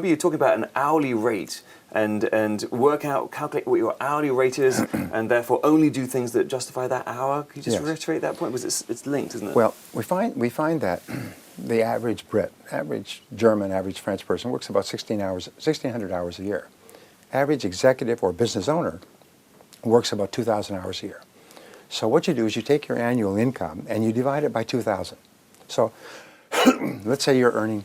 remember you talking about an hourly rate and calculate what your hourly rate is, and therefore only do things that justify that hour. Can you just reiterate that point? Because it's linked, isn't it? Well, we find that the average Brit, average German, average French person works about 1,600 hours a year. Average executive or business owner works about 2,000 hours a year. So what you do is you take your annual income and you divide it by 2,000. So let's say you're earning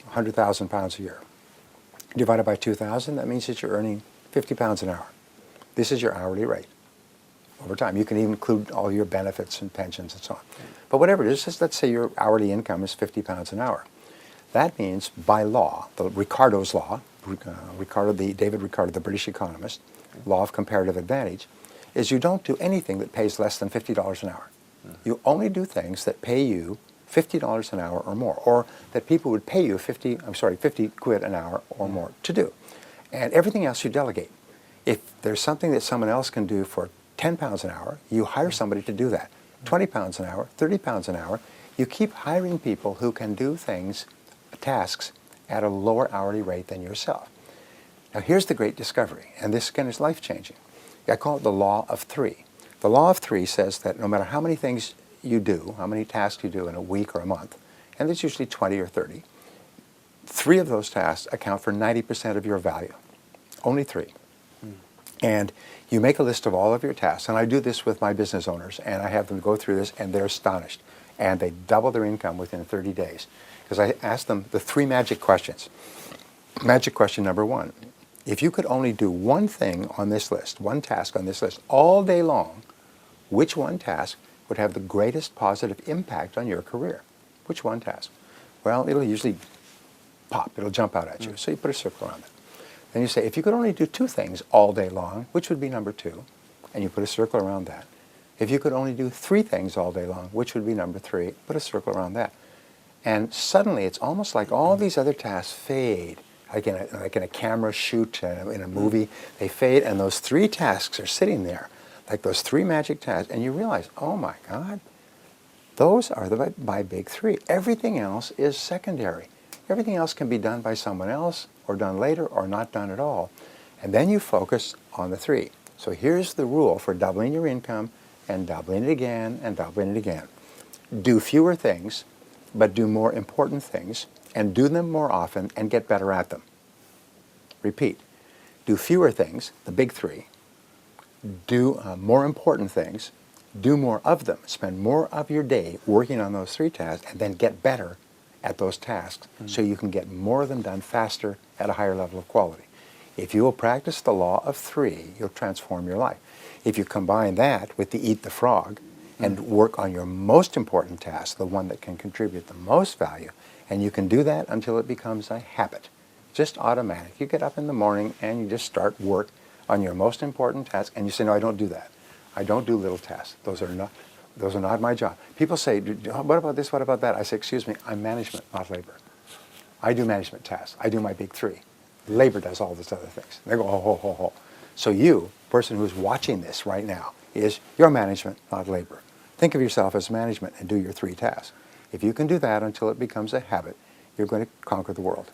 100,000 pounds a year. Divided by 2,000, that means that you're earning 50 pounds an hour. This is your hourly rate over time. You can even include all your benefits and pensions and so on. But whatever it is, just let's say your hourly income is 50 pounds an hour. That means by law, Ricardo's law, David Ricardo, the British economist, law of comparative advantage, is you don't do anything that pays less than $50 an hour. You only do things that pay you $50 an hour or more, or that people would pay you 50 quid an hour or more to do. And everything else you delegate. If there's something that someone else can do for 10 pounds an hour, you hire somebody to do that. 20 pounds an hour, 30 pounds an hour, you keep hiring people who can do things, tasks, at a lower hourly rate than yourself. Now here's the great discovery, and this again is life-changing. I call it the law of three. The law of three says that no matter how many things you do, how many tasks you do in a week or a month, and it's usually 20 or 30, 3 of those tasks account for 90% of your value. Only 3. And you make a list of all of your tasks, and I do this with my business owners, and I have them go through this, and they're astonished. And they double their income within 30 days. Because I ask them the 3 magic questions. Magic question number 1. If you could only do one thing on this list, one task on this list, all day long, which one task would have the greatest positive impact on your career? Which one task? Well, it'll usually pop. It'll jump out at you. So you put a circle around it. Then you say, if you could only do 2 things all day long, which would be number 2? And you put a circle around that. If you could only do 3 things all day long, which would be number 3? Put a circle around that. And suddenly, it's almost like all these other tasks fade. Like in a camera shoot, in a movie, they fade, and those 3 tasks are sitting there, like those 3 magic tasks, and you realize, oh my God, those are my big 3. Everything else is secondary. Everything else can be done by someone else, or done later, or not done at all. And then you focus on the 3. So here's the rule for doubling your income, and doubling it again, and doubling it again. Do fewer things, but do more important things, and do them more often, and get better at them. Repeat. Do fewer things, the big 3. Do more important things. Do more of them. Spend more of your day working on those 3 tasks, and then get better at those tasks so you can get more of them done faster at a higher level of quality. If you will practice the law of 3, you'll transform your life. If you combine that with the eat the frog and work on your most important task, the one that can contribute the most value, and you can do that until it becomes a habit, just automatic. You get up in the morning and you just start work on your most important task, and you say, no, I don't do that. I don't do little tasks. Those are not my job. People say, what about this, what about that? I say, excuse me, I'm management, not labor. I do management tasks. I do my big 3. Labor does all these other things. They go, ho, ho, ho, ho. So you, person who's watching this right now, is your management, not labor. Think of yourself as management and do your 3 tasks. If you can do that until it becomes a habit, you're going to conquer the world.